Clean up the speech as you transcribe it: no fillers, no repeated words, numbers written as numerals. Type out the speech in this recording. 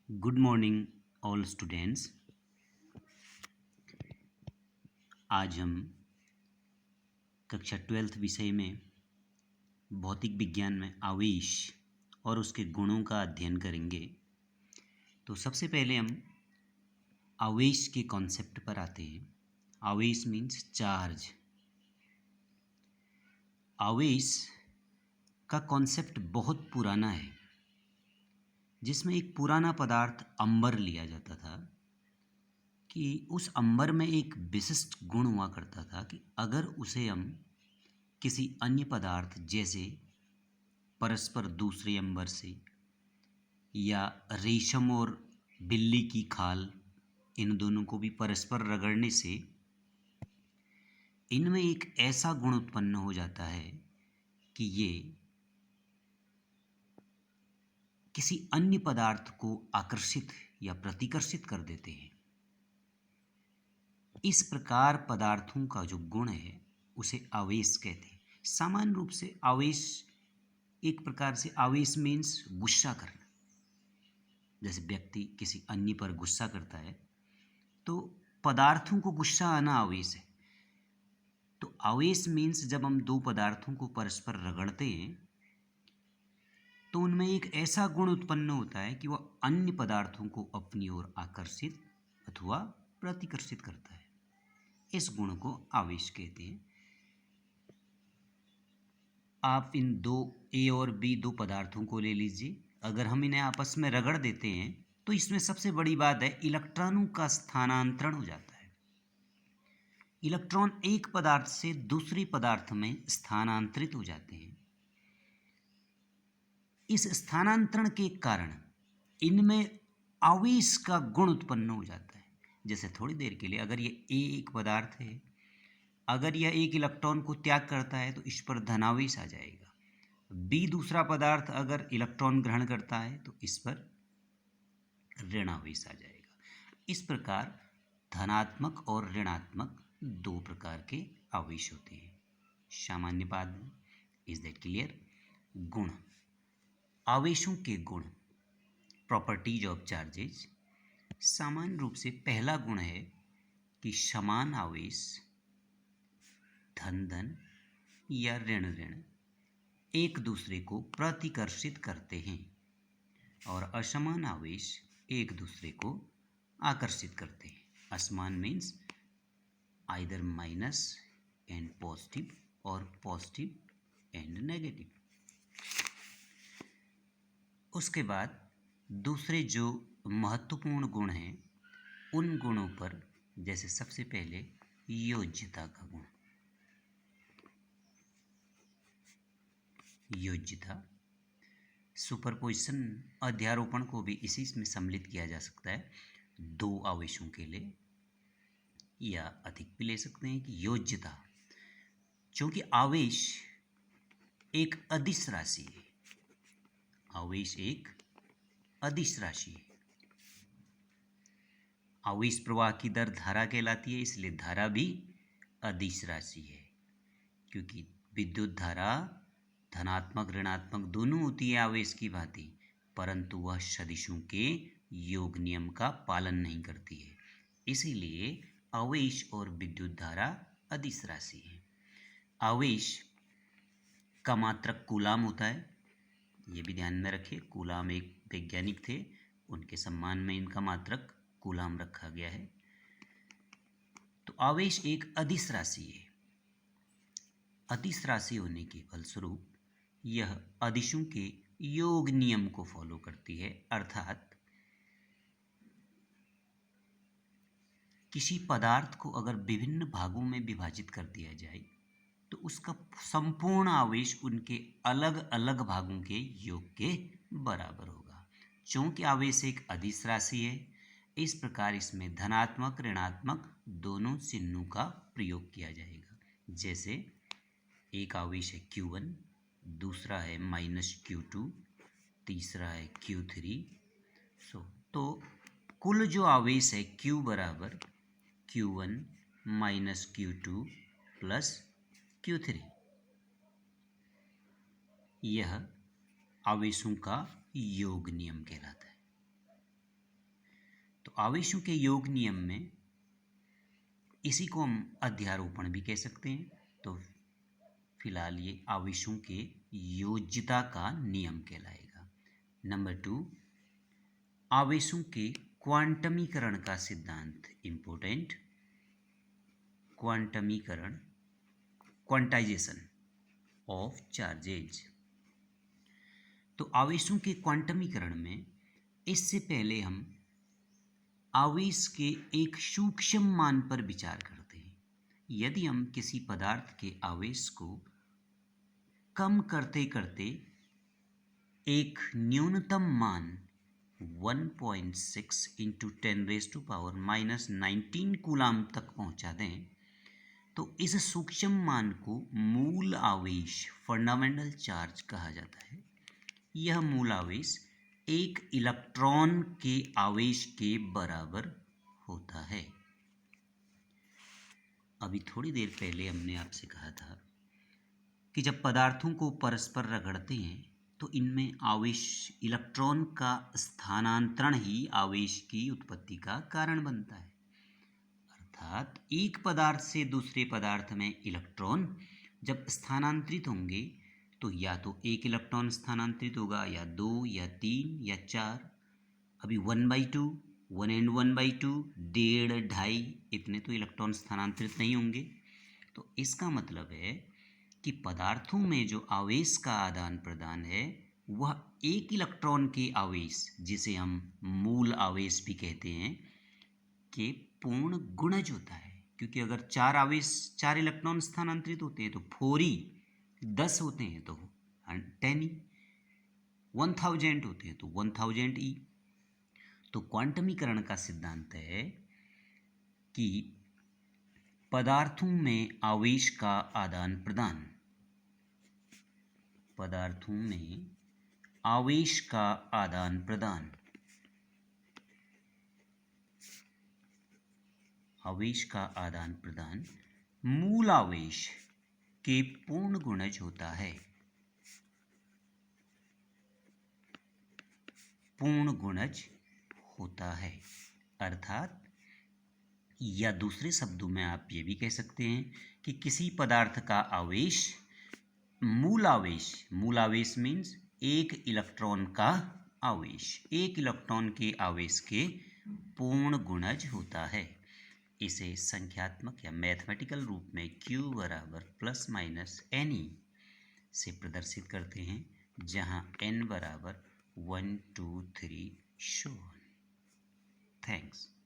Good morning all students. आज हम कक्षा 12th विषय में भौतिक विज्ञान में आवेश और उसके गुणों का अध्ययन करेंगे। तो सबसे पहले हम आवेश के कॉन्सेप्ट पर आते हैं। आवेश मीन्स चार्ज। आवेश का कॉन्सेप्ट बहुत पुराना है, जिसमें एक पुराना पदार्थ अंबर लिया जाता था कि उस अंबर में एक विशिष्ट गुण हुआ करता था कि अगर उसे हम किसी अन्य पदार्थ जैसे परस्पर दूसरे अंबर से या रेशम और बिल्ली की खाल, इन दोनों को भी परस्पर रगड़ने से इनमें एक ऐसा गुण उत्पन्न हो जाता है कि ये किसी अन्य पदार्थ को आकर्षित या प्रतिकर्षित कर देते हैं। इस प्रकार पदार्थों का जो गुण है उसे आवेश कहते हैं। सामान्य रूप से आवेश एक प्रकार से आवेश मीन्स गुस्सा करना। जैसे व्यक्ति किसी अन्य पर गुस्सा करता है तो पदार्थों को गुस्सा आना आवेश है। तो आवेश मीन्स जब हम दो पदार्थों को परस्पर रगड़ते हैं तो उनमें एक ऐसा गुण उत्पन्न होता है कि वह अन्य पदार्थों को अपनी ओर आकर्षित अथवा प्रतिकर्षित करता है। इस गुण को आवेश कहते हैं। आप इन दो ए और बी दो पदार्थों को ले लीजिए। अगर हम इन्हें आपस में रगड़ देते हैं तो इसमें सबसे बड़ी बात है इलेक्ट्रॉनों का स्थानांतरण हो जाता है। इलेक्ट्रॉन एक पदार्थ से दूसरे पदार्थ में स्थानांतरित हो जाते हैं। इस स्थानांतरण के कारण इनमें आवेश का गुण उत्पन्न हो जाता है। जैसे थोड़ी देर के लिए अगर ये ए एक पदार्थ है, अगर यह एक इलेक्ट्रॉन को त्याग करता है तो इस पर धनावेश आ जाएगा। बी दूसरा पदार्थ अगर इलेक्ट्रॉन ग्रहण करता है तो इस पर ऋणावेश आ जाएगा। इस प्रकार धनात्मक और ऋणात्मक दो प्रकार के आवेश होते हैं। सामान्य पाद में इज दैट क्लियर। गुण, आवेशों के गुण, प्रॉपर्टीज ऑफ चार्जेज। सामान्य रूप से पहला गुण है कि समान आवेश धन धन या ऋण ऋण एक दूसरे को प्रतिकर्षित करते हैं और असमान आवेश एक दूसरे को आकर्षित करते हैं। असमान means either minus and positive और पॉजिटिव एंड नेगेटिव। उसके बाद दूसरे जो महत्वपूर्ण गुण हैं उन गुणों पर, जैसे सबसे पहले योज्यता का गुण। योज्यता, सुपरपोजिशन अध्यारोपण को भी इसी में सम्मिलित किया जा सकता है। दो आवेशों के लिए या अधिक भी ले सकते हैं कि योज्यता, क्योंकि आवेश एक अदिश राशि है। आवेश एक अदिश राशि है। आवेश प्रवाह की दर धारा कहलाती है, इसलिए धारा भी अदिश राशि है। क्योंकि विद्युत धारा धनात्मक ऋणात्मक दोनों होती है आवेश की भांति, परंतु वह सदिशों के योग नियम का पालन नहीं करती है। इसीलिए आवेश और विद्युत धारा अदिश राशि है। आवेश का मात्रक कूलाम होता है, ये भी ध्यान में रखिए। कूलाम एक वैज्ञानिक थे, उनके सम्मान में इनका मात्रक कूलाम रखा गया है। तो आवेश एक अदिश राशि है। अदिश राशि होने के फलस्वरूप यह अदिशों के योग नियम को फॉलो करती है, अर्थात किसी पदार्थ को अगर विभिन्न भागों में विभाजित कर दिया जाए तो उसका संपूर्ण आवेश उनके अलग अलग भागों के योग के बराबर होगा। चूंकि आवेश एक अदिश राशि है, इस प्रकार इसमें धनात्मक ऋणात्मक दोनों चिन्हों का प्रयोग किया जाएगा। जैसे एक आवेश है Q1, दूसरा है -Q2, तीसरा है Q3। तो कुल जो आवेश है Q बराबर Q1 minus Q2 plus Q3, यह आवेशों का योग नियम कहलाता है। तो आवेशों के योग नियम में इसी को हम अध्यारोपण भी कह सकते हैं। तो फिलहाल ये आवेशों के योज्यता का नियम कहलाएगा। नंबर 2, आवेशों के क्वांटमीकरण का सिद्धांत, इंपॉर्टेंट, क्वांटमीकरण, क्वांटाइजेशन ऑफ चार्जेज। तो आवेशों के क्वांटमीकरण में इससे पहले हम आवेश के एक सूक्ष्म मान पर विचार करते हैं। यदि हम किसी पदार्थ के आवेश को कम करते करते एक न्यूनतम मान 1.6 इंटू 10⁻⁻19 कूलाम तक पहुंचा दें, तो इस सूक्ष्म मान को मूल आवेश, फंडामेंटल चार्ज कहा जाता है। यह मूल आवेश एक इलेक्ट्रॉन के आवेश के बराबर होता है। अभी थोड़ी देर पहले हमने आपसे कहा था कि जब पदार्थों को परस्पर रगड़ते हैं तो इनमें आवेश, इलेक्ट्रॉन का स्थानांतरण ही आवेश की उत्पत्ति का कारण बनता है। अर्थात एक पदार्थ से दूसरे पदार्थ में इलेक्ट्रॉन जब स्थानांतरित होंगे तो या तो एक इलेक्ट्रॉन स्थानांतरित होगा, या 2 या 3 या 4। अभी 1/2, 1 and 1/2, 1.5, 2.5 इतने तो इलेक्ट्रॉन स्थानांतरित नहीं होंगे। तो इसका मतलब है कि पदार्थों में जो आवेश का आदान प्रदान है वह एक इलेक्ट्रॉन के आवेश, जिसे हम मूल आवेश भी कहते हैं, के पूर्ण गुणज होता है। क्योंकि अगर 4 इलेक्ट्रॉन स्थानांतरित होते हैं तो 4e, 10 होते हैं तो 10e, 1000 होते हैं तो 1000e। तो क्वांटमीकरण का सिद्धांत है कि पदार्थों में आवेश का आदान प्रदान, पदार्थों में आवेश का आदान प्रदान, आवेश का आदान प्रदान मूल आवेश के पूर्ण गुणज होता है, पूर्ण गुणज होता है। अर्थात, या दूसरे शब्दों में आप ये भी कह सकते हैं कि किसी पदार्थ का आवेश, मूल आवेश मीन्स एक इलेक्ट्रॉन का आवेश, एक इलेक्ट्रॉन के आवेश के पूर्ण गुणज होता है। इसे संख्यात्मक या मैथमेटिकल रूप में Q बराबर ±NE से प्रदर्शित करते हैं, जहां N बराबर 1, 2, 3 शो। थैंक्स।